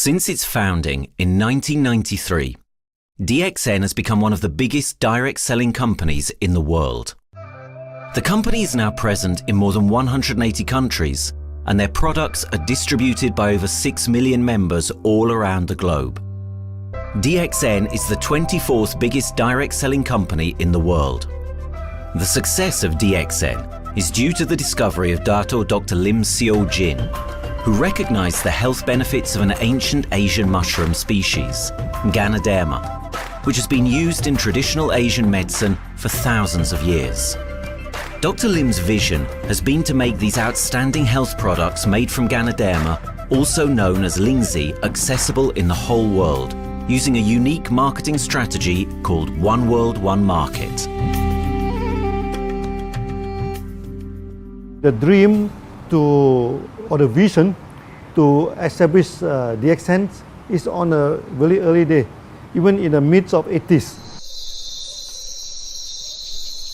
Since its founding in 1993, DXN has become one of the biggest direct selling companies in the world. The company is now present in more than 180 countries, and their products are distributed by over 6 million members all around the globe. DXN is the 24th biggest direct selling company in the world. The success of DXN is due to the discovery of Dr. Lim Siow Jin, who recognized the health benefits of an ancient Asian mushroom species, Ganoderma, which has been used in traditional Asian medicine for thousands of years. Dr. Lim's vision has been to make these outstanding health products made from Ganoderma, also known as Lingzi, accessible in the whole world, using a unique marketing strategy called One World, One Market. The dream or the vision to establish DXN is on a very early day, even in the midst of 80s.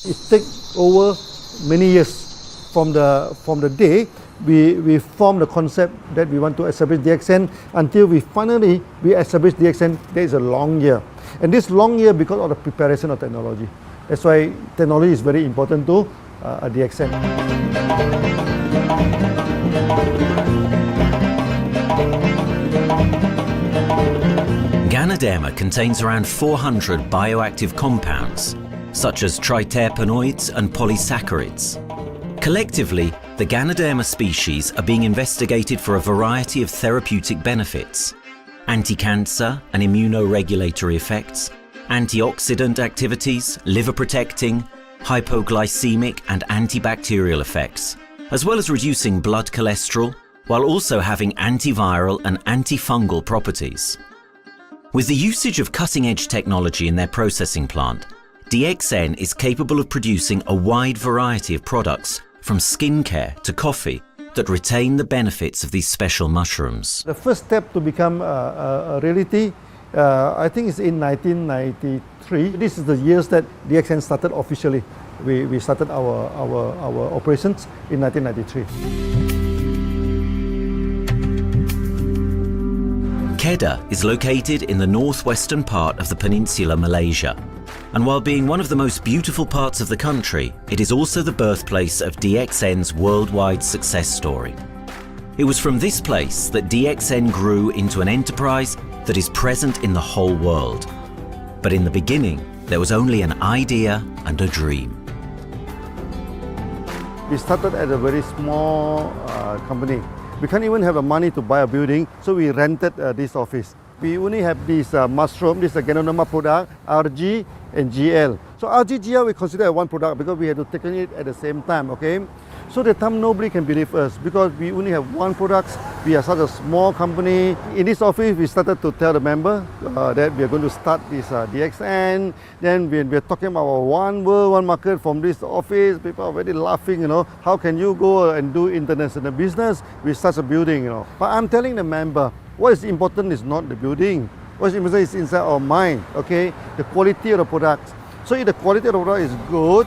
It takes over many years from the day we formed the concept that we want to establish DXN until we finally establish DXN. There is a long year, and this long year because of the preparation of technology. That's why technology is very important to DXN. Ganoderma contains around 400 bioactive compounds, such as triterpenoids and polysaccharides. Collectively, the Ganoderma species are being investigated for a variety of therapeutic benefits: anti-cancer and immunoregulatory effects, antioxidant activities, liver protecting, hypoglycemic and antibacterial effects, as well as reducing blood cholesterol, while also having antiviral and antifungal properties. With the usage of cutting-edge technology in their processing plant, DXN is capable of producing a wide variety of products, from skincare to coffee, that retain the benefits of these special mushrooms. The first step to become a reality, I think, is in 1993. This is the years that DXN started officially. We started our operations in 1993. Kedah is located in the northwestern part of the peninsula Malaysia, and while being one of the most beautiful parts of the country, it is also the birthplace of DXN's worldwide success story. It was from this place that DXN grew into an enterprise that is present in the whole world. But in the beginning, there was only an idea and a dream. We started at a very small company. We can't even have the money to buy a building, so we rented this office. We only have this mushroom, this Ganoderma product, RG and GL. So RG, GL we consider one product because we had to take it at the same time, okay? So at the time nobody can believe us because we only have one product. We are such a small company. In this office, we started to tell the member that we are going to start this DXN. Then we are talking about one world, one market from this office. People are very laughing, you know. How can you go and do international business with such a building, you know? But I'm telling the member, what is important is not the building. What is important is inside our mind, okay? The quality of the product. So if the quality of the product is good,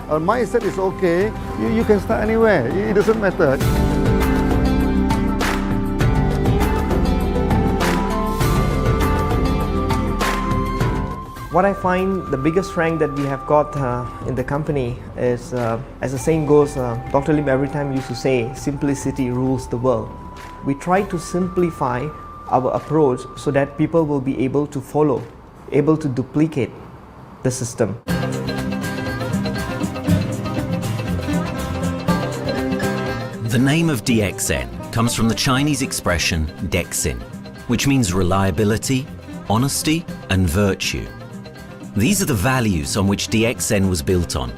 our mindset is okay, you can start anywhere. It doesn't matter. What I find the biggest strength that we have got in the company is, as the saying goes, Dr. Lim every time used to say, simplicity rules the world. We try to simplify our approach so that people will be able to follow, able to duplicate the system. The name of DXN comes from the Chinese expression DXN, which means reliability, honesty, and virtue. These are the values on which DXN was built on.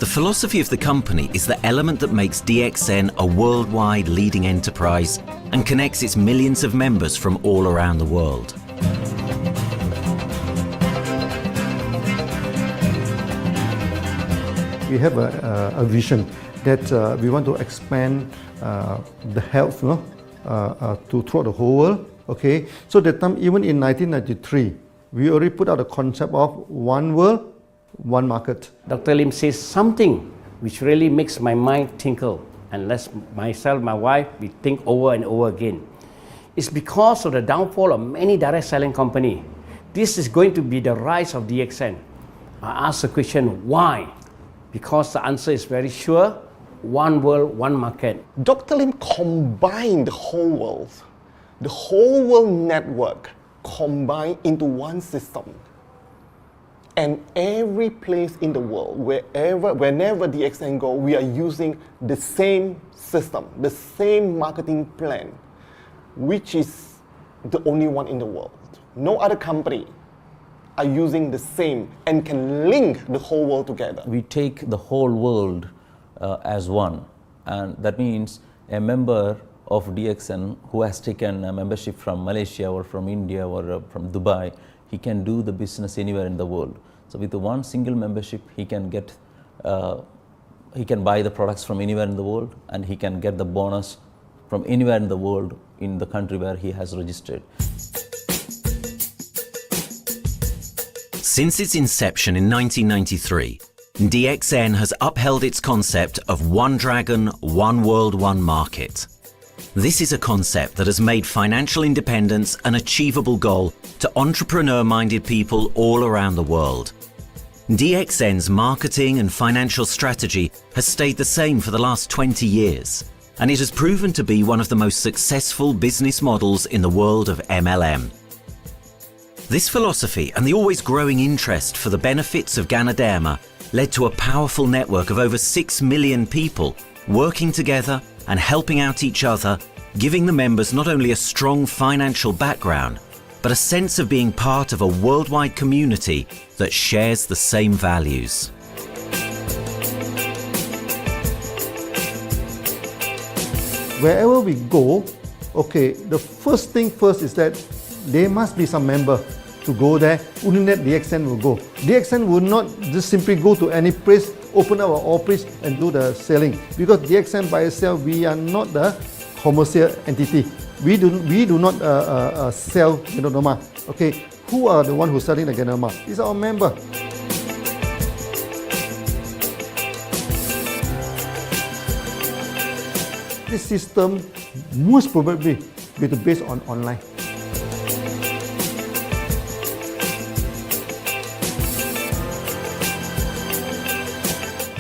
The philosophy of the company is the element that makes DXN a worldwide leading enterprise and connects its millions of members from all around the world. We have a vision that we want to expand the health to throughout the whole world. Okay, so that time, even in 1993, we already put out the concept of one world, one market. Dr. Lim says something which really makes my mind tinkle, and lets myself, my wife, we think over and over again. It's because of the downfall of many direct selling companies. This is going to be the rise of DXN. I ask the question, why? Because the answer is very sure, one world, one market. Dr. Lim combined the whole world network combined into one system. And every place in the world, whenever DXN go, we are using the same system, the same marketing plan, which is the only one in the world. No other company are using the same and can link the whole world together. We take the whole world as one, and that means a member of DXN who has taken a membership from Malaysia or from India or from Dubai, he can do the business anywhere in the world. So with the one single membership, he can get, he can buy the products from anywhere in the world, and he can get the bonus from anywhere in the world in the country where he has registered. Since its inception in 1993, DXN has upheld its concept of one dragon, one world, one market. This is a concept that has made financial independence an achievable goal to entrepreneur-minded people all around the world. DXN's marketing and financial strategy has stayed the same for the last 20 years, and it has proven to be one of the most successful business models in the world of MLM. This philosophy and the always growing interest for the benefits of Ganoderma led to a powerful network of over 6 million people working together and helping out each other, giving the members not only a strong financial background, but a sense of being part of a worldwide community that shares the same values. Wherever we go, okay, the first thing first is that there must be some member to go there. Only that DXN will go. DXN will not just simply go to any place, open our office and do the selling. Because DXN by itself, we are not the commercial entity. We do not sell Ganoderma. Okay, who are the one who's selling the Ganoderma? It's our member. This system most probably will be based on online.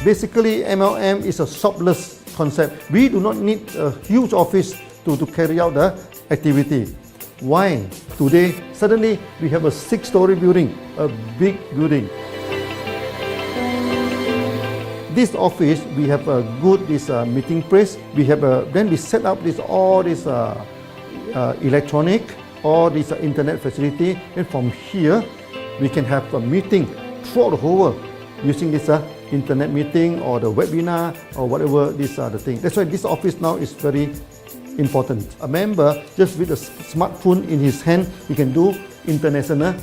Basically, MLM is a shopless concept. We do not need a huge office to carry out the activity. Why? Today, suddenly we have a 6-story building, a big building. This office, we have a good meeting place. We have then we set up all this electronic, all this internet facility, and from here we can have a meeting throughout the whole world using this internet meeting or the webinar or whatever these are the things. That's why this office now is very important. A member, just with a smartphone in his hand, he can do international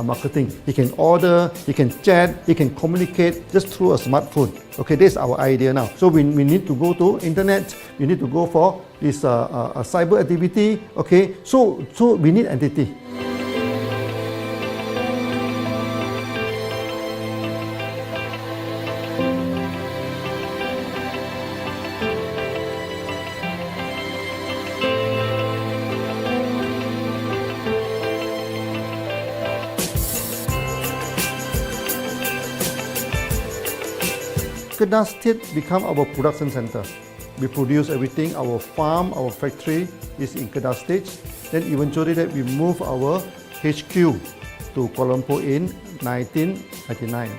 marketing. He can order, he can chat, he can communicate just through a smartphone. Okay, that's our idea now. So we need to go to internet, we need to go for this cyber activity. Okay, so we need entity. Kedah State become our production center. We produce everything. Our farm, our factory is in Kedah State. Then eventually that we move our HQ to Kuala Lumpur in 1999.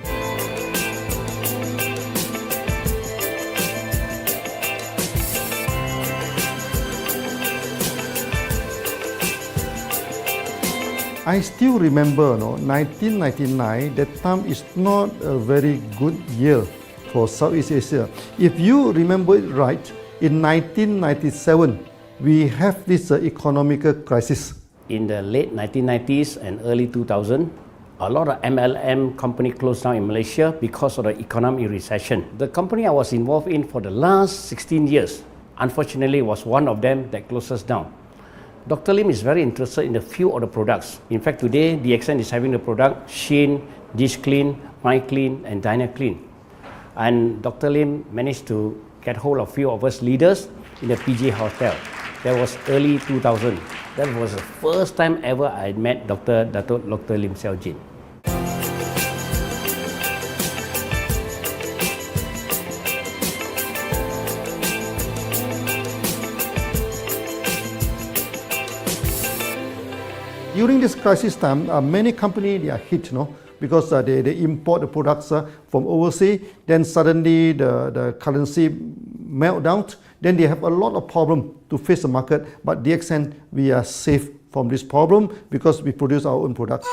I still remember, 1999, that time is not a very good year for Southeast Asia. If you remember it right, in 1997, we have this economic crisis. In the late 1990s and early 2000, a lot of MLM company closed down in Malaysia because of the economic recession. The company I was involved in for the last 16 years, unfortunately, was one of them that closes down. Dr. Lim is very interested in a few of the products. In fact, today, DXN is having the product Sheen, Dish Clean, My Clean, and Diner Clean. And Dr. Lim managed to get hold of a few of us leaders in the PJ Hotel. That was early 2000. That was the first time ever I met Dr. Lim Siow Jin. During this crisis time, many companies they are hit, because they import the products from overseas. Then suddenly the currency melt down. Then they have a lot of problem to face the market. But DXN, we are safe from this problem because we produce our own products.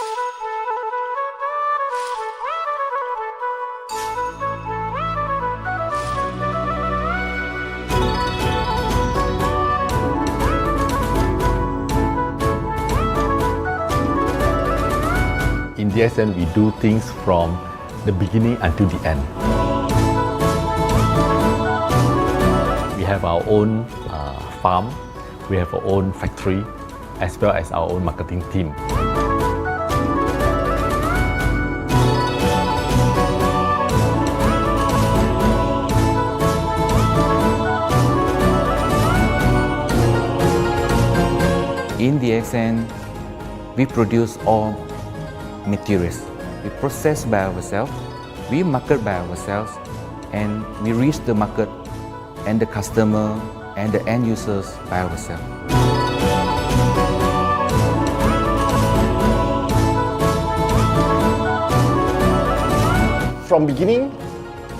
In DXN, we do things from the beginning until the end. We have our own farm, we have our own factory, as well as our own marketing team. In DXN, we produce all materials. We process by ourselves, we market by ourselves, and we reach the market and the customer and the end users by ourselves. From beginning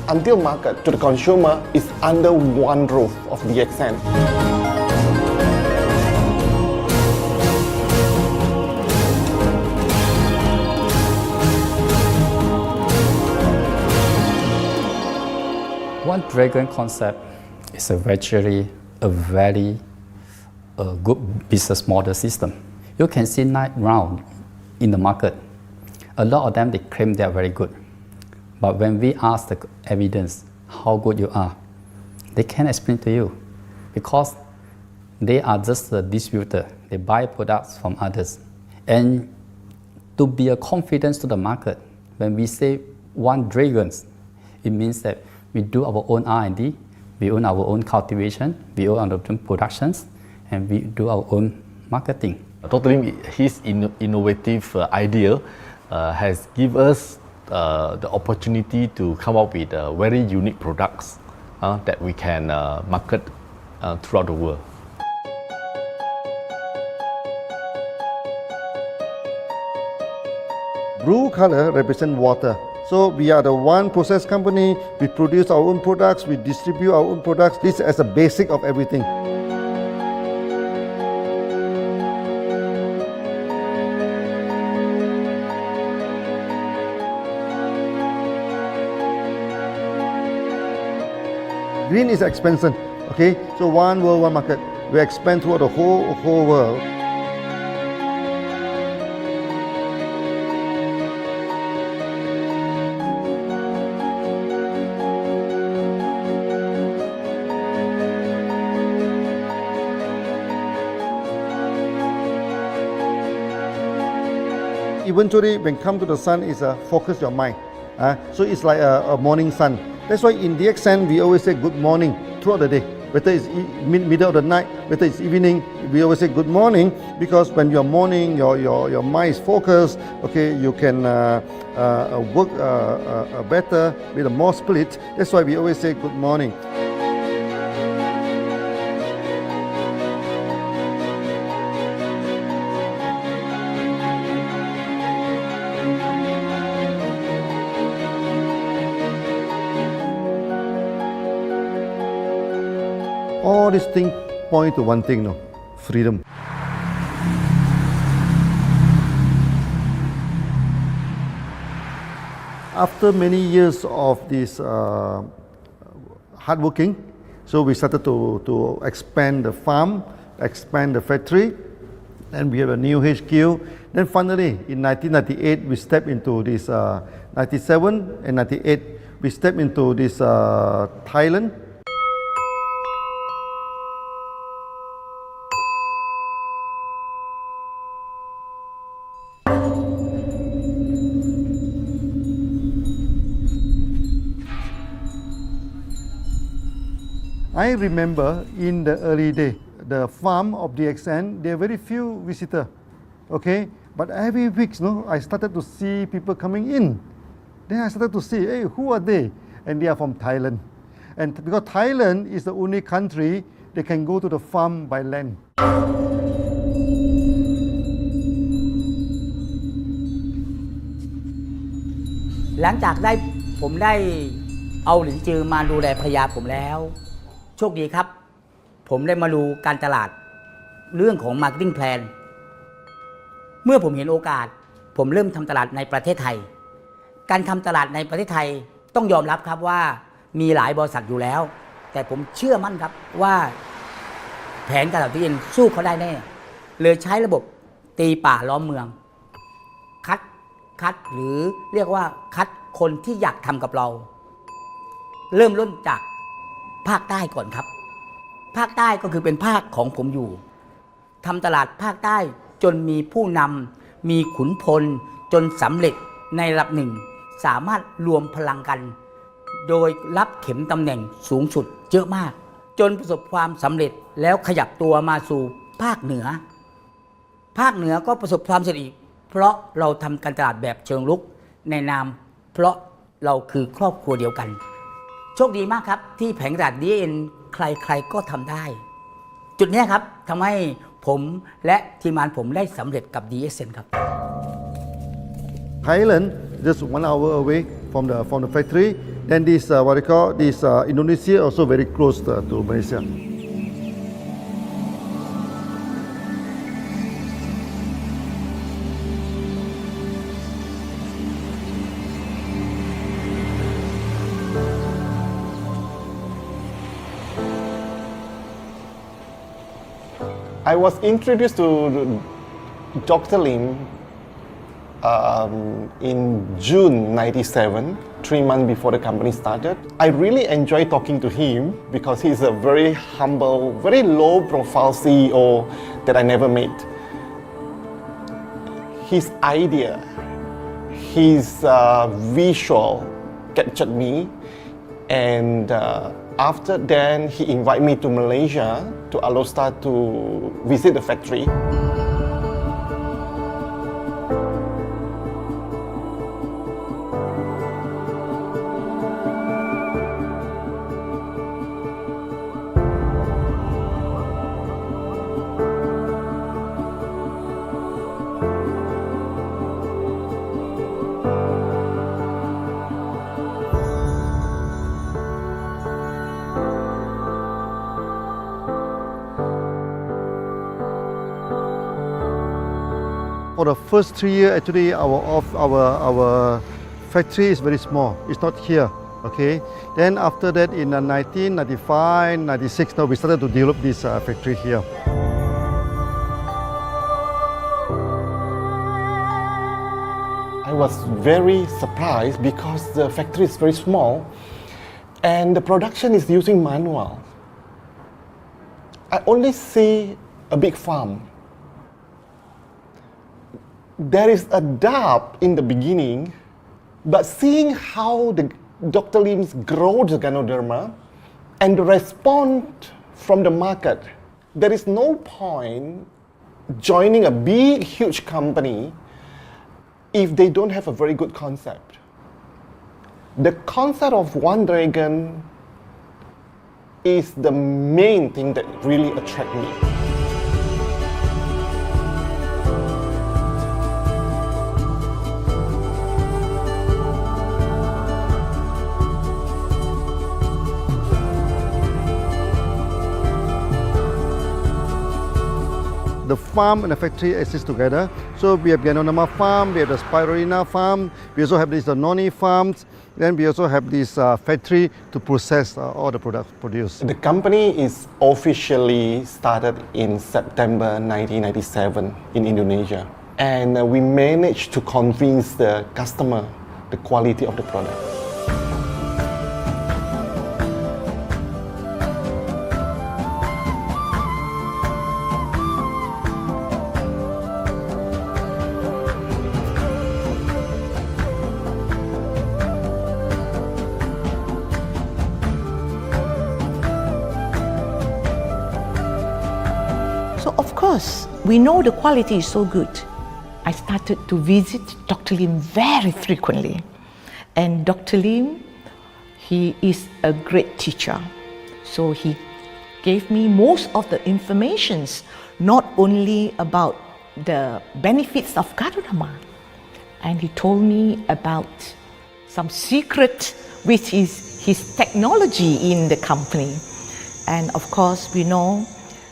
until market to the consumer is under one roof of DXN. One Dragon concept is a very good business model system. You can see right now in the market, a lot of them they claim they are very good. But when we ask the evidence how good you are, they can't explain to you because they are just a distributor. They buy products from others. And to be a confidence to the market, when we say One Dragons, it means that we do our own R&D, we own our own cultivation, we own our own productions, and we do our own marketing. Dr. Lim, his innovative idea has given us the opportunity to come up with very unique products that we can market throughout the world. Blue color represents water. So we are the one process company, we produce our own products, we distribute our own products. This is a basic of everything. Green is expansion, okay? So one world, one market. We expand throughout the whole world. Eventually, when come to the sun, is focus your mind. So it's like a morning sun. That's why in DXN, we always say good morning throughout the day. Whether it's middle of the night, whether it's evening, we always say good morning because when you're morning, your mind is focused. Okay, you can work better with a more split. That's why we always say good morning. All these things point to one thing, freedom. After many years of this hard working, so we started to expand the farm, expand the factory, and we have a new HQ. Then finally, in 1998, we stepped into this, 97 and 98, we stepped into this Thailand. I remember in the early day, the farm of DXN, there are very few visitors, okay? But every week, I started to see people coming in. Then I started to see, hey, who are they? And they are from Thailand. And because Thailand is the only country they can go to the farm by land. หลังจากผมได้เอาหลินจือมาดูแลภรรยาผมแล้วโชคดีครับผมได้มาดูการตลาดเรื่องของ Marketing Plan เมื่อผมเห็นโอกาสผมเริ่มทำตลาดในประเทศไทยการทำตลาดในประเทศไทยต้องยอมรับครับว่ามีหลายบริษัทอยู่แล้วแต่ผมเชื่อมั่นครับว่าแผนการตลาดที่เองสู้เขาได้แน่เลยใช้ระบบตีป่าล้อมเมืองคัดหรือเรียกว่าคัดคนที่อยากทำกับเราเริ่มต้นจากภาคใต้ก่อนครับภาคใต้ก็คือเป็นภาคของผมอยู่ทำตลาดภาคใต้จนมีผู้นำมีขุนพลจนสำเร็จในระดับหนึ่งสามารถรวมพลังกันโดยรับเข็มตำแหน่งสูงสุดเยอะมากจนประสบความสำเร็จแล้วขยับตัวมาสู่ภาคเหนือก็ประสบความสำเร็จอีกเพราะเราทำการตลาดแบบเชิงรุกในนามเพราะเราคือครอบครัวเดียวกันโชคดีมากครับที่แผงตลาด DXN ใครก็ทำได้จุดนี้ครับทำให้ผมและทีมงานผมได้สำเร็จกับ DXN ครับ Thailand just 1 hour away from the factory. Then this what they call this Indonesia also very close to Malaysia. I was introduced to Dr. Lim in June '97, 3 months before the company started. I really enjoy talking to him because he's a very humble, very low-profile CEO that I never met. His idea, his visual captured me, and after then he invited me to Malaysia to Alostar to visit the factory. For the first 3 years, actually, our factory is very small. It's not here, okay? Then after that, in 1995, 96, now we started to develop this factory here. I was very surprised because the factory is very small and the production is using manual. I only see a big farm. There is a doubt in the beginning, but seeing how Dr. Lim's grow the Ganoderma and the response from the market, there is no point joining a big, huge company if they don't have a very good concept. The concept of One Dragon is the main thing that really attracts me. The farm and the factory exist together. So we have Ganoderma farm, we have the Spirulina farm, we also have these noni farms, then we also have this factory to process all the products produced. The company is officially started in September 1997 in Indonesia. And we managed to convince the customer the quality of the product. we know the quality is so good. I started to visit Dr. Lim very frequently. And Dr. Lim, he is a great teacher. So he gave me most of the informations, not only about the benefits of Ganoderma, and he told me about some secret, which is his technology in the company. And of course, we know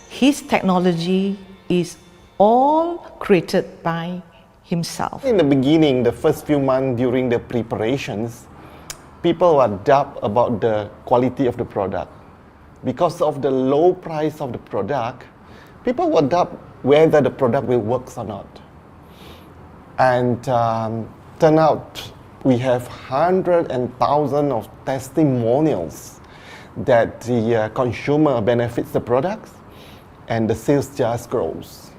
his technology is all created by himself. In the beginning, the first few months during the preparations, people were doubt about the quality of the product. Because of the low price of the product, people were doubt whether the product will work or not. And turn out we have hundreds and thousands of testimonials that the consumer benefits the products and the sales just grows.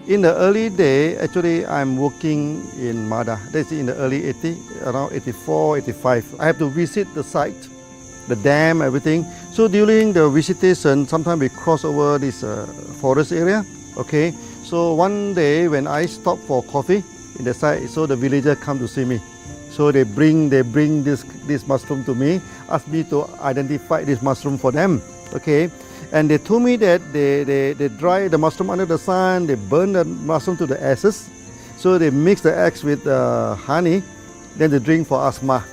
In the early day, actually, I'm working in Mada. That's in the early 80s, around 84, 85. I have to visit the site, the dam, everything. So during the visitation, sometimes we cross over this forest area. Okay. So one day when I stop for coffee in the site, so the villager come to see me. So they bring this mushroom to me, ask me to identify this mushroom for them. Okay. And they told me that they dry the mushroom under the sun, they burn the mushroom to the ashes. So they mix the eggs with honey, then they drink for asthma.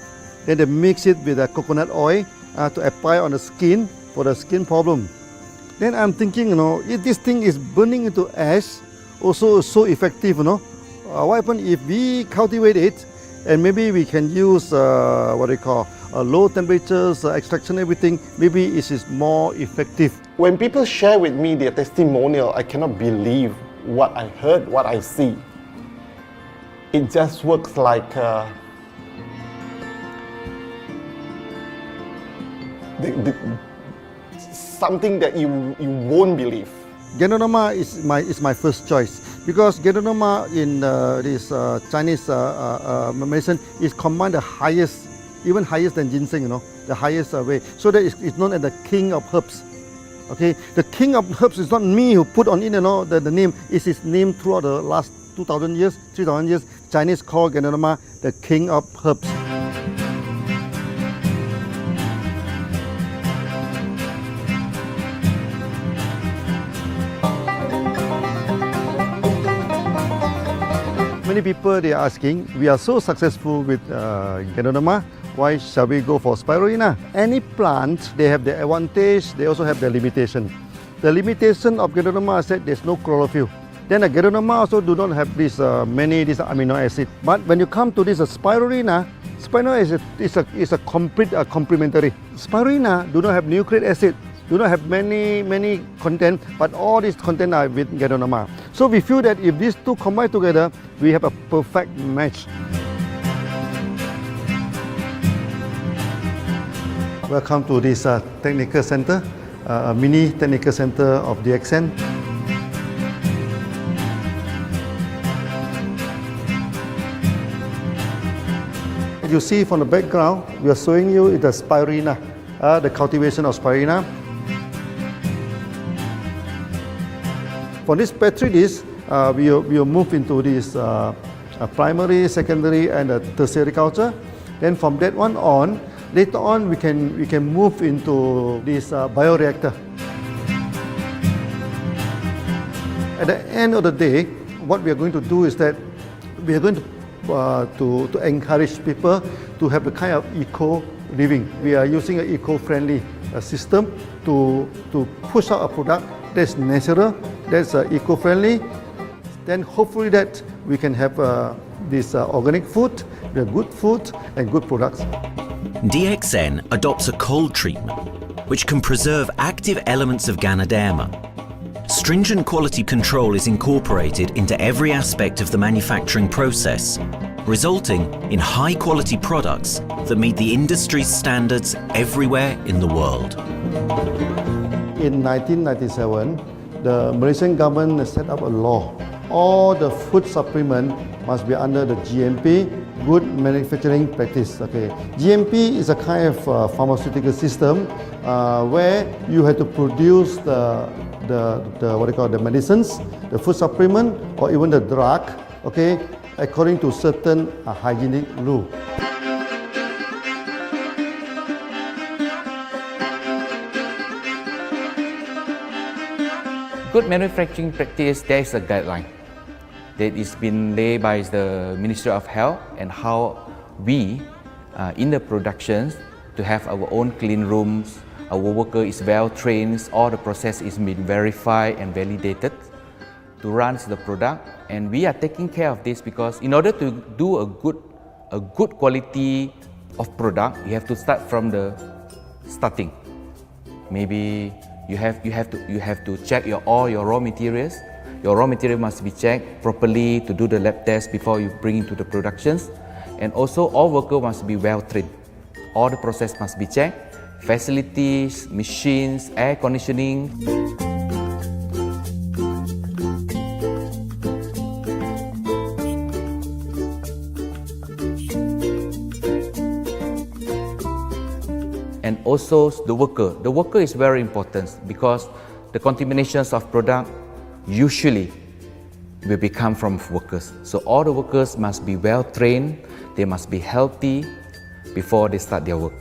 Then they mix it with coconut oil to apply on the skin for the skin problem. Then I'm thinking, if this thing is burning into ash, also so effective, what happens if we cultivate it and maybe we can use low temperatures, extraction, everything, maybe it is more effective. When people share with me their testimonial, I cannot believe what I heard, what I see. It just works like something that you won't believe. Ganoderma is my first choice because Ganoderma in this Chinese medicine is combined the highest, even higher than ginseng, the highest way. So that it's known as the king of herbs. Okay, the king of herbs is not me who put on it, the name. It is named throughout the last 2,000 years, 3,000 years. Chinese call Ganoderma the king of herbs. Many people they are asking, we are so successful with Ganoderma, why shall we go for spirulina? Any plant, they have their advantage, they also have their limitation. The limitation of Ganoderma is that there's no chlorophyll. Then the Ganoderma also do not have this many amino acid. But when you come to this spirulina, spirulina is a complete complementary. Spirulina do not have nucleic acid, do not have many content, but all these content are with Ganoderma. So we feel that if these two combine together, we have a perfect match. Welcome to this technical center, a mini technical center of DXN. You see from the background, we are showing you the spirulina, the cultivation of spirulina. For this petri dish, we will move into this primary, secondary, and tertiary culture. Then from that one on, later on we can move into this bioreactor. At the end of the day, what we are going to do is that we are going to encourage people to have a kind of eco living. We are using an eco-friendly system to push out a product that's natural, that's eco-friendly. Then hopefully that we can have this organic food, the good food and good products. DXN adopts a cold treatment which can preserve active elements of Ganoderma. Stringent quality control is incorporated into every aspect of the manufacturing process, resulting in high-quality products that meet the industry's standards everywhere in the world. In 1997, the Malaysian government set up a law. All the food supplement must be under the GMP, Good Manufacturing Practice. Okay, GMP is a kind of pharmaceutical system where you have to produce the what they call the medicines, the food supplement, or even the drug. Okay, according to certain hygienic rule. Good manufacturing practice, there is a guideline that is been laid by the Ministry of Health and how we in the productions to have our own clean rooms, our worker is well trained, all the process is being verified and validated to run the product, and we are taking care of this because in order to do a good quality of product, you have to start from the starting. Maybe you have to check all your raw materials. Your raw material must be checked properly to do the lab test before you bring into the productions. And also all workers must be well trained. All the process must be checked. Facilities, machines, air conditioning. And also the worker. The worker is very important because the contaminations of product usually will become from workers. So all the workers must be well trained, they must be healthy before they start their work.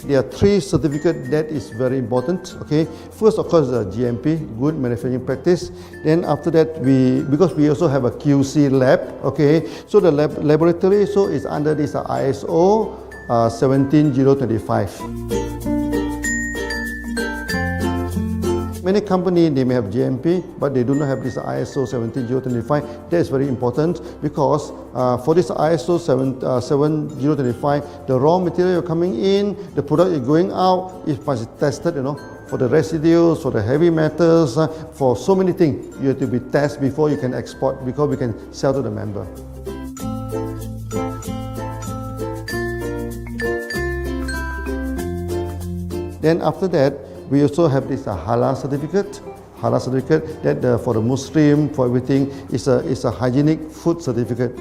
There are three certificates that is very important. Okay, first of course the GMP, Good Manufacturing Practice. Then after that because we also have a QC lab. Okay, so the laboratory is under this ISO 17025. Many companies, they may have GMP, but they do not have this ISO 17025. That is very important because for this ISO 7025, the raw material coming in, the product is going out, it must be tested, for the residues, for the heavy metals, for so many things. You have to be tested before you can export, because we can sell to the member. Then after that, we also have this halal certificate. Halal certificate that for the Muslim, for everything, is a hygienic food certificate.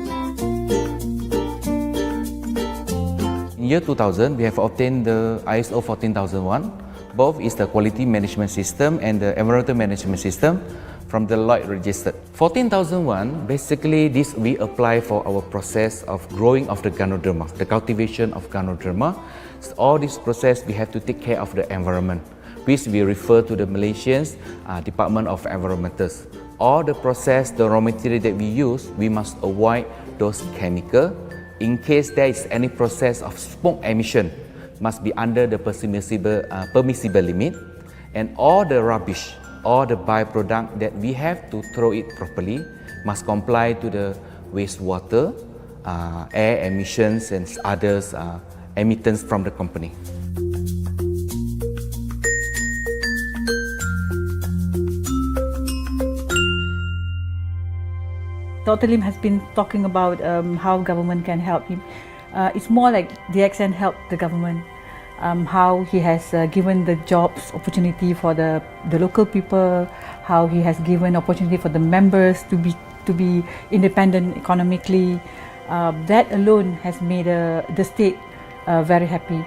In year 2000, we have obtained the ISO 14001. Both is the quality management system and the environmental management system from the Lloyd registered. 14001, basically this we apply for our process of growing of the Ganoderma, the cultivation of Ganoderma. So all this process we have to take care of the environment, which we refer to the Malaysians Department of Environmentals. All the process, the raw material that we use, we must avoid those chemicals. In case there is any process of smoke emission, must be under the permissible limit, and all the rubbish, all the byproduct that we have to throw it properly must comply to the wastewater, air emissions and others emittance from the company. Dr. Lim has been talking about how government can help him. It's more like DXN helped the government, how he has given the jobs opportunity for the local people, how he has given opportunity for the members to be independent economically. That alone has made the state very happy.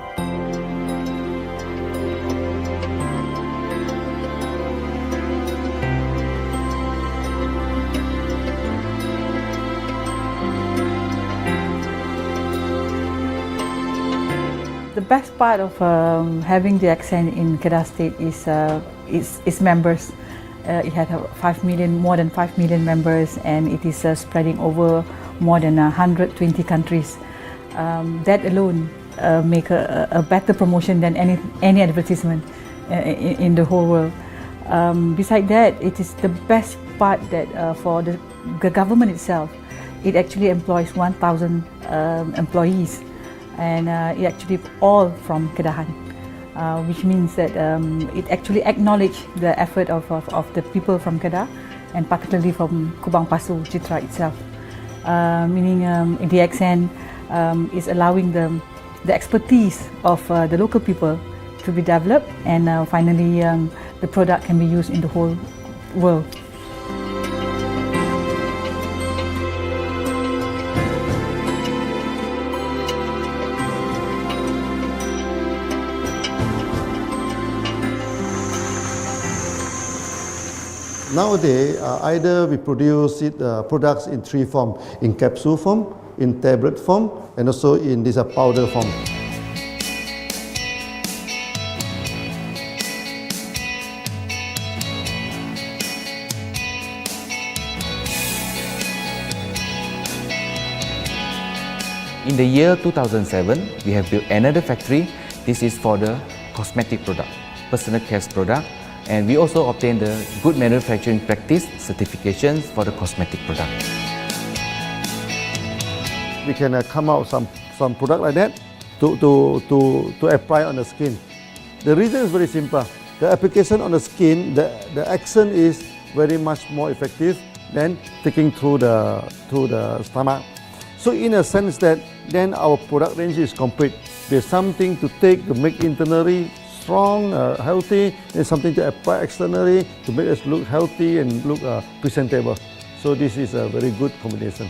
The best part of having DXN in Kedah State is its members. It has more than 5 million members, and it is spreading over more than 120 countries. That alone make a better promotion than any advertisement in the whole world. Besides that, it is the best part that for the government itself, it actually employs 1,000 employees, and it actually all from Kedahan, which means that it actually acknowledges the effort of the people from Kedah, and particularly from Kubang Pasu Citra itself. Meaning DXN is allowing the expertise of the local people to be developed, and finally the product can be used in the whole world. Nowadays, either we produce products in three forms: in capsule form, in tablet form, and also in this powder form. In the year 2007, we have built another factory. This is for the cosmetic product, personal care product, and we also obtained the Good Manufacturing Practice certifications for the cosmetic product. We can come out some product like that to apply on the skin. The reason is very simple. The application on the skin, the action is very much more effective than taking through the stomach. So in a sense that then our product range is complete. There's something to take to make internally strong, healthy, and something to apply externally to make us look healthy and look presentable. So this is a very good combination.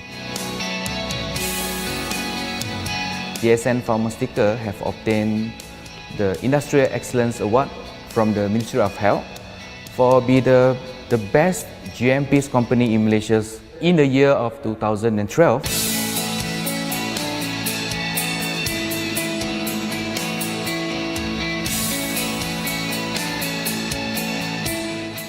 DXN Pharmaceutical have obtained the Industrial Excellence Award from the Ministry of Health for be the best GMP company in Malaysia in the year of 2012.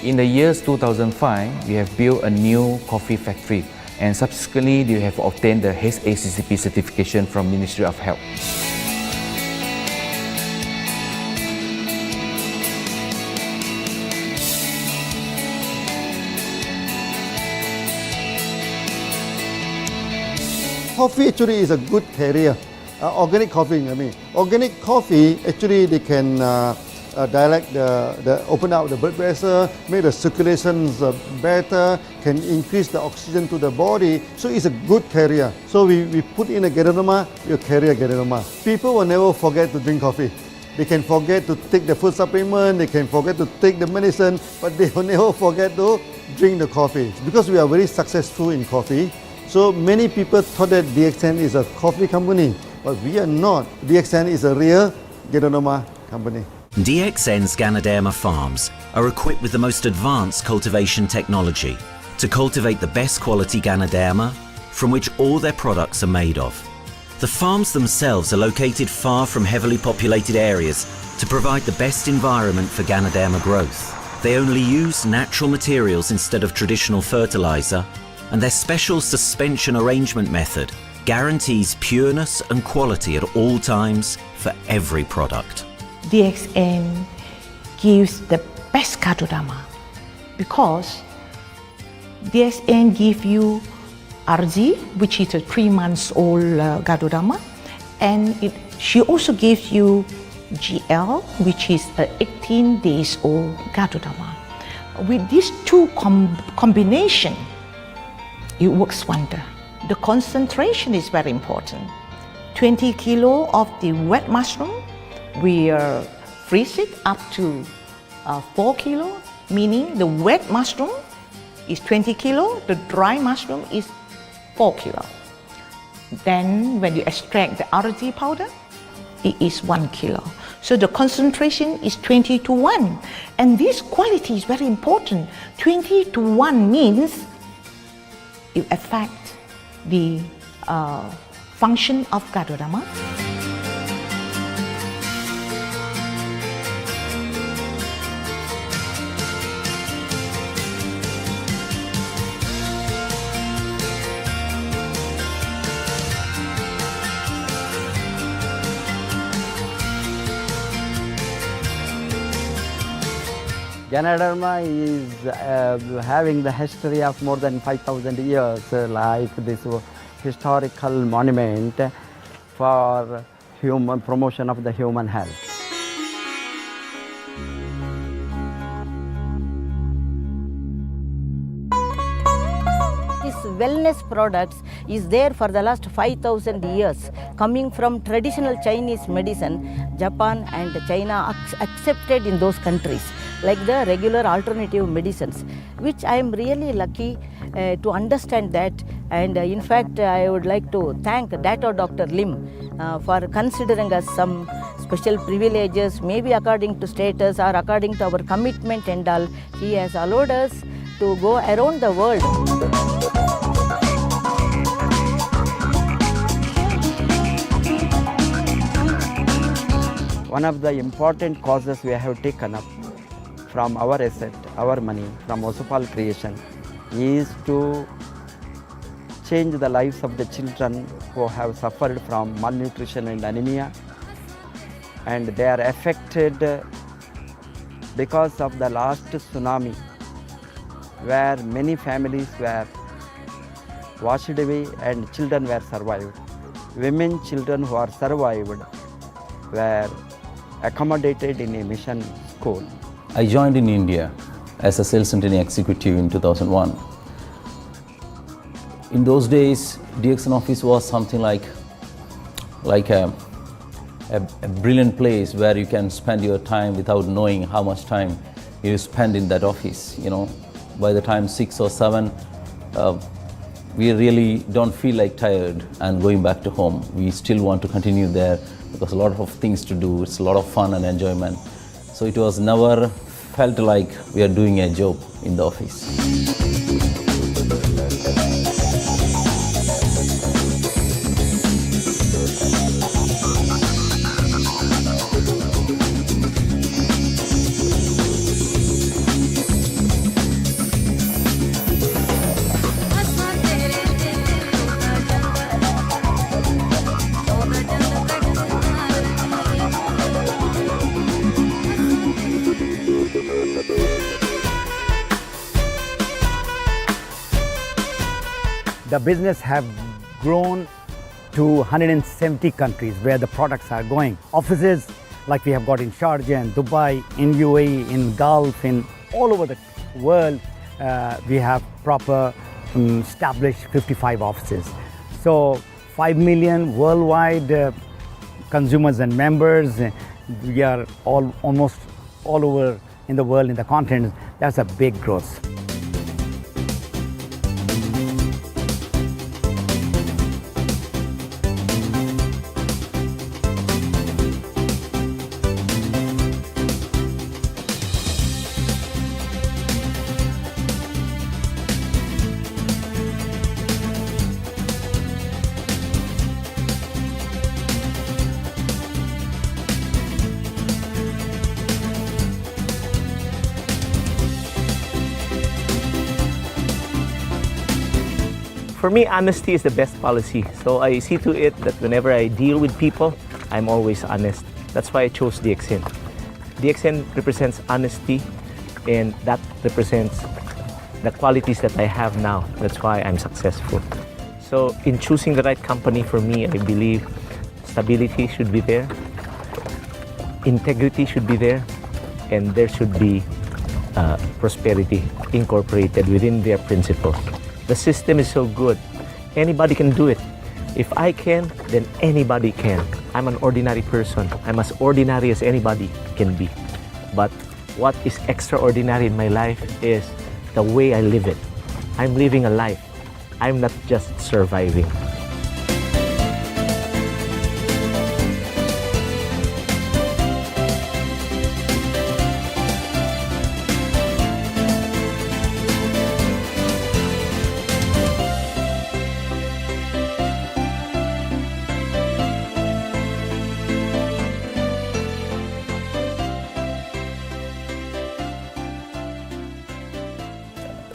In the years 2005, we have built a new coffee factory, and subsequently we have obtained the HACCP certification from Ministry of Health. Coffee actually is a good career. Organic coffee, I mean. Organic coffee, actually they can dilate open up the blood vessel, make the circulation better, can increase the oxygen to the body. So it's a good career. So we put in a Ganoderma, you carry a Ganoderma. People will never forget to drink coffee. They can forget to take the food supplement, they can forget to take the medicine, but they will never forget to drink the coffee. Because we are very successful in coffee, so many people thought that DXN is a coffee company, but we are not. DXN is a real Ganoderma company. DXN's Ganoderma farms are equipped with the most advanced cultivation technology to cultivate the best quality Ganoderma from which all their products are made of. The farms themselves are located far from heavily populated areas to provide the best environment for Ganoderma growth. They only use natural materials instead of traditional fertilizer, and their special suspension arrangement method guarantees pureness and quality at all times for every product. DXN gives the best Ganoderma because DXN gives you RG, which is a 3 months old Ganoderma, and she also gives you GL, which is a 18 days old Ganoderma. With these two combination, it works wonder. The concentration is very important. 20 kilo of the wet mushroom, we freeze it up to 4 kilo, meaning the wet mushroom is 20 kilo, the dry mushroom is 4 kilo. Then when you extract the RG powder, it is 1 kilo. So the concentration is 20 to 1. And this quality is very important. 20 to 1 means it affects the function of Ganoderma. Ganoderma is having the history of more than 5,000 years, like this historical monument for human promotion of the human health. This wellness products is there for the last 5,000 years, coming from traditional Chinese medicine. Japan and China accepted in those countries, like the regular alternative medicines, which I am really lucky to understand that. And in fact, I would like to thank Dr. Lim for considering us some special privileges, maybe according to status or according to our commitment and all. He has allowed us to go around the world. One of the important causes we have taken up from our asset, our money, from Osopal creation, is to change the lives of the children who have suffered from malnutrition and anemia, and they are affected because of the last tsunami, where many families were washed away and children were survived. Women, children who are survived were accommodated in a mission school. I joined in India as a sales and training executive in 2001. In those days, DXN office was something like a brilliant place where you can spend your time without knowing how much time you spend in that office. You know, by the time 6 or 7, we really don't feel like tired and going back to home. We still want to continue there because a lot of things to do. It's a lot of fun and enjoyment. So it was never felt like we are doing a job in the office. The business have grown to 170 countries where the products are going. Offices like we have got in Sharjah and Dubai, in UAE, in Gulf, in all over the world, we have proper established 55 offices. So 5 million worldwide consumers and members. We are almost all over in the world, in the continent. That's a big growth. For me, honesty is the best policy. So I see to it that whenever I deal with people, I'm always honest. That's why I chose DXN. DXN represents honesty, and that represents the qualities that I have now. That's why I'm successful. So in choosing the right company for me, I believe stability should be there, integrity should be there, and there should be prosperity incorporated within their principles. The system is so good. Anybody can do it. If I can, then anybody can. I'm an ordinary person. I'm as ordinary as anybody can be. But what is extraordinary in my life is the way I live it. I'm living a life. I'm not just surviving.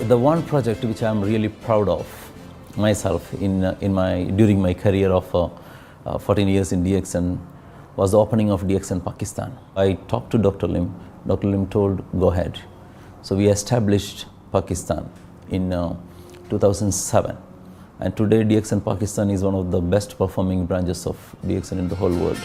The one project which I'm really proud of myself during my career of 14 years in DXN was the opening of DXN Pakistan. I talked to Dr. Lim. Dr. Lim told, go ahead. So we established Pakistan in 2007. And today DXN Pakistan is one of the best performing branches of DXN in the whole world.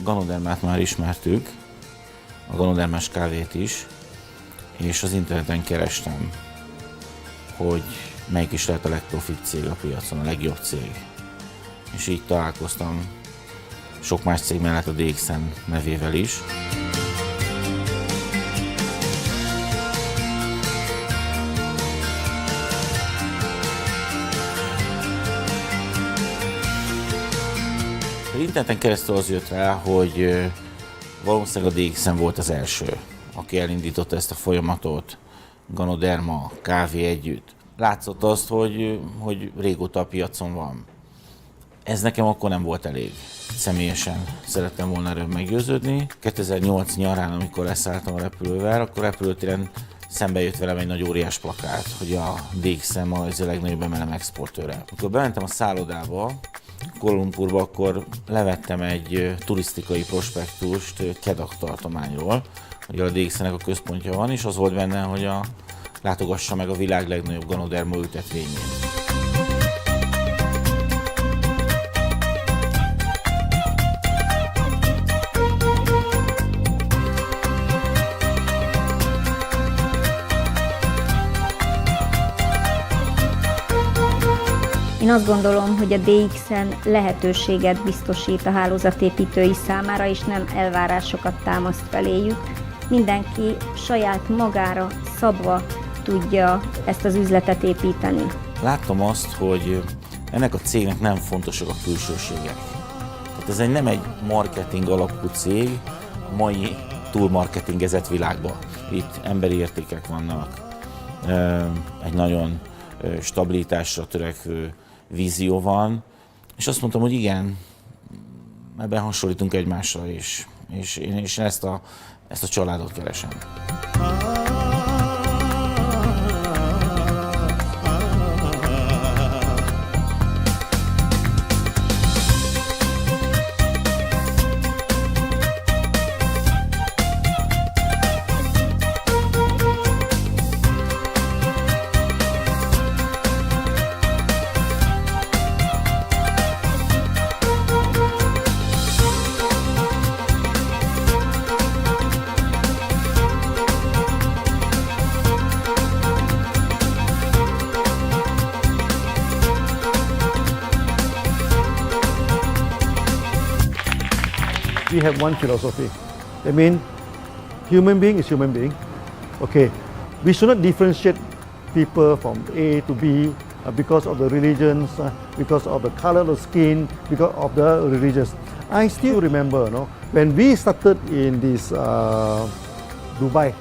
Ganodermát már ismertük, a ganodermás kávét is, és az interneten kerestem, hogy melyik is lehet a legprofit cég a piacon, a legjobb cég. És így találkoztam sok más cég mellett a DXN nevével is. Az interneten keresztül az jött rá, hogy valószínűleg a DXN volt az első, aki elindította ezt a folyamatot, Ganoderma, kávé együtt. Látszott azt, hogy régóta a piacon van. Ez nekem akkor nem volt elég. Személyesen szerettem volna erről meggyőződni. 2008 nyarán, amikor leszálltam a repülővel, akkor repülőtéren szembe jött velem egy nagy óriás plakát, hogy a DXN Malajzia legnagyobb MLM exportőre. Amikor bementem a szállodába, Kuala Lumpurba, akkor levettem egy turisztikai prospektust Kedah tartományról, hogy a DXN-nek a központja van, és az volt benne, hogy látogassa meg a világ legnagyobb ganoderma ültetvényét. Én azt gondolom, hogy a DXN lehetőséget biztosít a hálózatépítői számára, és nem elvárásokat támaszt feléjük. Mindenki saját magára szabva tudja ezt az üzletet építeni. Láttam azt, hogy ennek a cégnek nem fontosak a külsőségek. Tehát ez nem egy marketing alapú cég a mai túlmarketingezett világban. Itt emberi értékek vannak, egy nagyon stabilitásra törekvő vízió van, és azt mondtam, hogy igen, ebben hasonlítunk egymásra, és én ezt a családot keresem. We have one philosophy. I mean, human being is human being. Okay, we should not differentiate people from A to B because of the religions, because of the color of the skin, because of the religions. I still remember, when we started in this Dubai,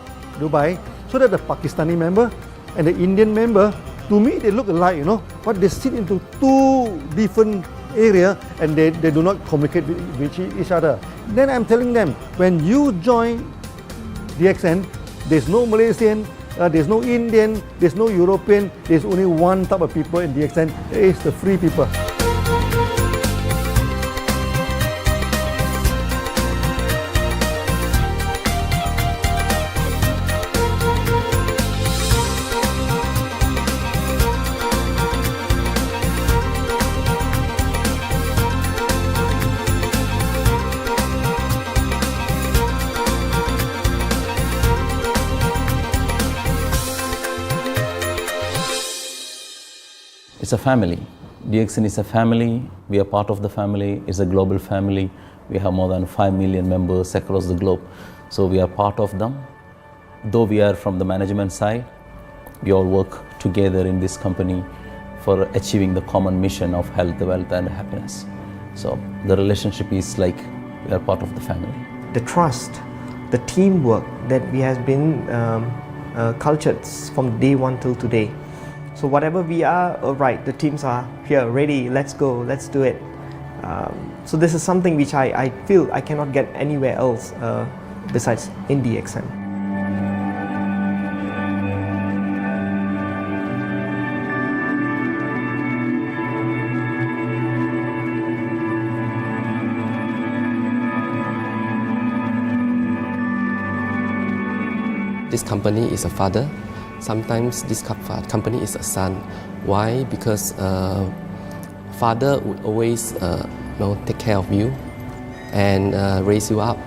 so that the Pakistani member and the Indian member, to me they look alike, but they sit into two different area and they do not communicate with each other. Then I'm telling them, when you join DXN, there's no Malaysian, there's no Indian, there's no European, there's only one type of people in DXN, it's the free people. It's a family. DXN is a family. We are part of the family. It's a global family. We have more than 5 million members across the globe. So we are part of them. Though we are from the management side, we all work together in this company for achieving the common mission of health, wealth and happiness. So the relationship is like we are part of the family. The trust, the teamwork that we have been cultured from day one till today. So whatever we are, right, the teams are here, ready, let's go, let's do it. So this is something which I feel I cannot get anywhere else besides in DXN. This company is a father. Sometimes this company is a son. Why? Because father would always take care of you, and raise you up.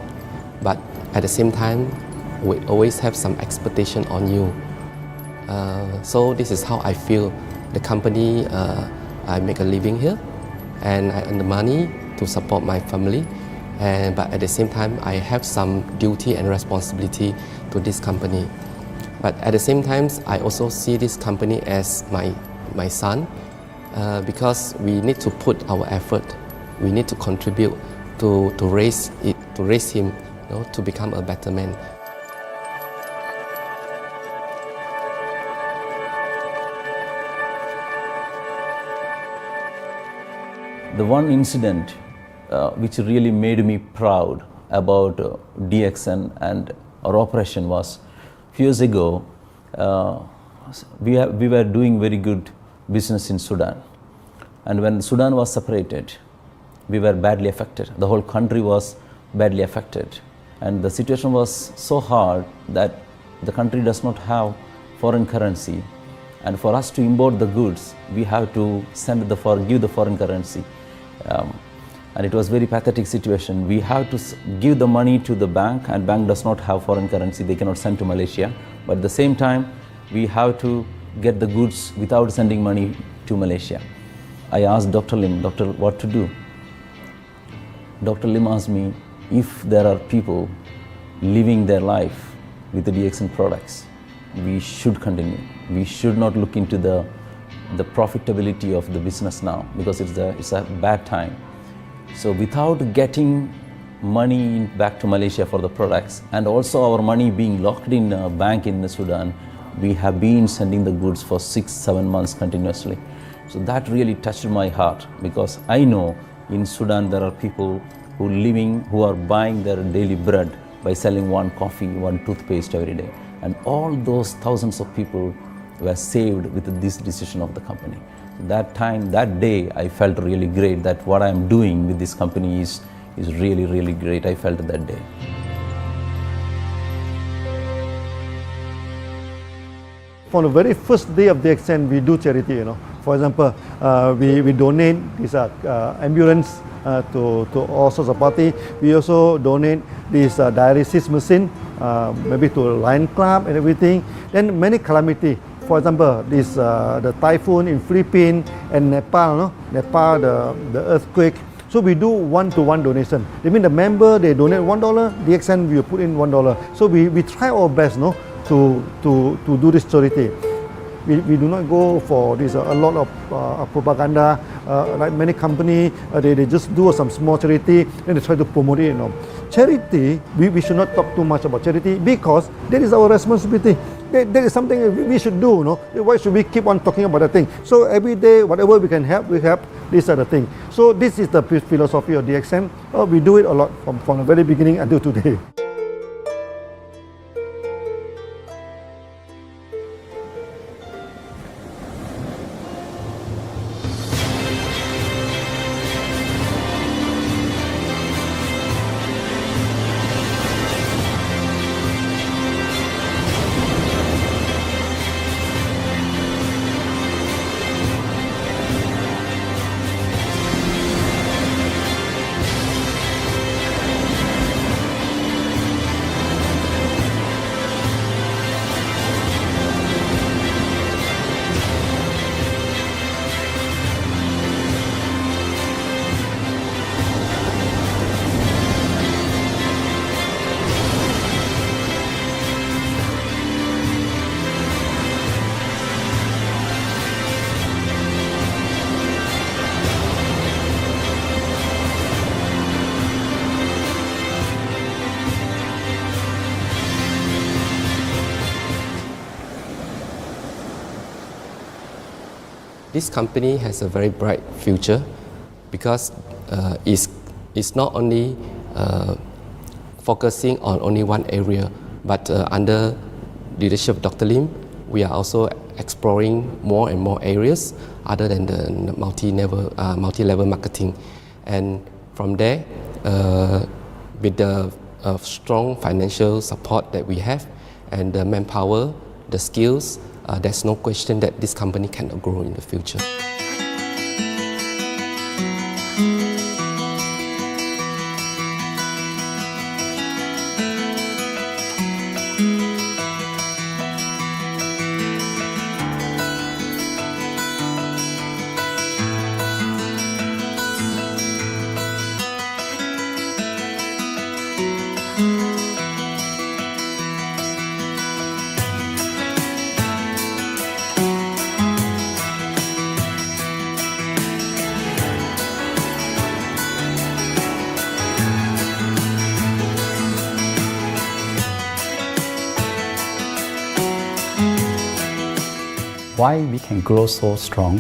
But at the same time, we always have some expectation on you. So this is how I feel. The company, I make a living here, and I earn the money to support my family. But at the same time, I have some duty and responsibility to this company. But at the same time, I also see this company as my son, because we need to put our effort. We need to contribute to raise him, to become a better man. The one incident which really made me proud about DXN and our operation was a few years ago. We were doing very good business in Sudan, and when Sudan was separated, we were badly affected. The whole country was badly affected, and the situation was so hard that the country does not have foreign currency, and for us to import the goods, we have to give the foreign currency. And it was very pathetic situation. We have to give the money to the bank, and bank does not have foreign currency. They cannot send to Malaysia. But at the same time, we have to get the goods without sending money to Malaysia. I asked Dr. Lim, "Doctor, what to do?" Dr. Lim asked me, if there are people living their life with the DXN products, we should continue. We should not look into the profitability of the business now, because it's a bad time. So without getting money back to Malaysia for the products, and also our money being locked in a bank in Sudan, we have been sending the goods for 6-7 months continuously. So that really touched my heart, because I know in Sudan there are people who are buying their daily bread by selling one coffee, one toothpaste every day. And all those thousands of people were saved with this decision of the company. That day, I felt really great that what I am doing with this company is really, really great. I felt that day. From the very first day of DXN, we do charity. For example, we donate this ambulance to all sorts of party. We also donate this dialysis machine, maybe to Lion Club and everything. Then many calamity. For example, the typhoon in Philippines and Nepal, the earthquake. So we do one-to-one donation. That means the member, they donate $1, DXN will put in $1. So we try our best to do this charity. We do not go for this a lot of propaganda, like many companies, they just do some small charity and they try to promote it. Charity, we should not talk too much about charity, because that is our responsibility. That is something we should do. Why should we keep on talking about that thing? So every day, whatever we can help, we help. These are the things. So this is the philosophy of DXN. We do it a lot from the very beginning until today. This company has a very bright future, because it's not only focusing on only one area, but under leadership of Dr. Lim, we are also exploring more and more areas other than the multi-level marketing. And from there, with the strong financial support that we have and the manpower, the skills, there's no question that this company cannot grow in the future. The Why we can grow so strong?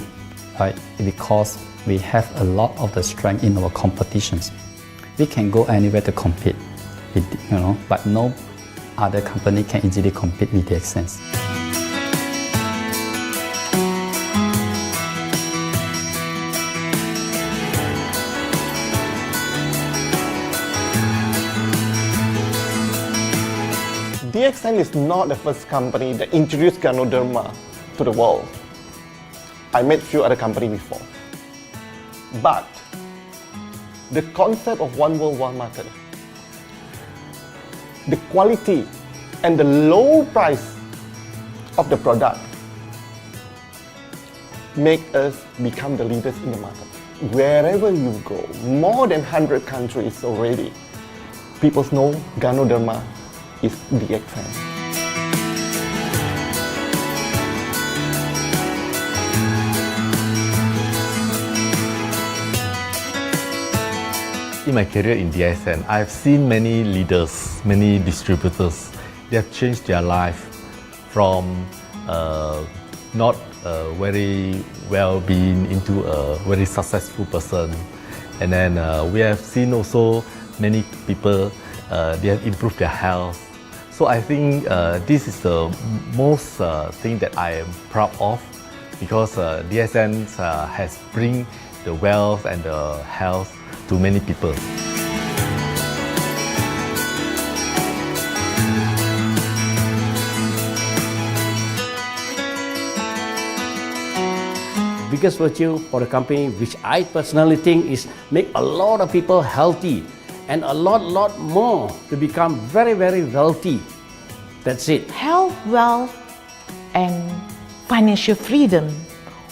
Right? Because we have a lot of the strength in our competitions. We can go anywhere to compete, but no other company can easily compete with DXN. DXN is not the first company that introduced Ganoderma to the world. I met few other companies before. But the concept of one world, one market, the quality and the low price of the product make us become the leaders in the market. Wherever you go, more than 100 countries already, people know Ganoderma is DXN. In my career in DXN, I've seen many leaders, many distributors. They have changed their life from not very well-being into a very successful person. And then we have seen also many people, they have improved their health. So I think this is the most thing that I am proud of, because DXN has bring the wealth and the health to many people. Biggest virtue for the company, which I personally think is make a lot of people healthy and a lot more to become very wealthy. That's it. Health, wealth, and financial freedom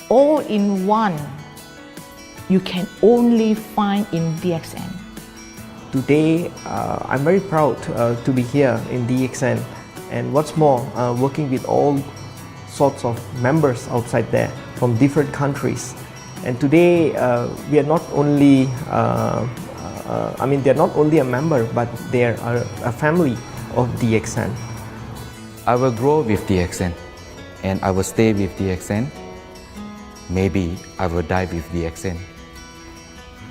all in one. You can only find in DXN. Today, I'm very proud to be here in DXN, and what's more, working with all sorts of members outside there from different countries. And today, we are not only, they're not only a member, but they are a family of DXN. I will grow with DXN, and I will stay with DXN. Maybe I will die with DXN.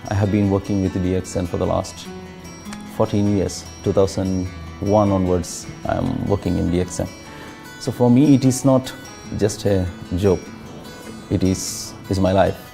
I have been working with DXN for the last 14 years. 2001 onwards, I am working in DXN. So for me, it is not just a job. It is my life.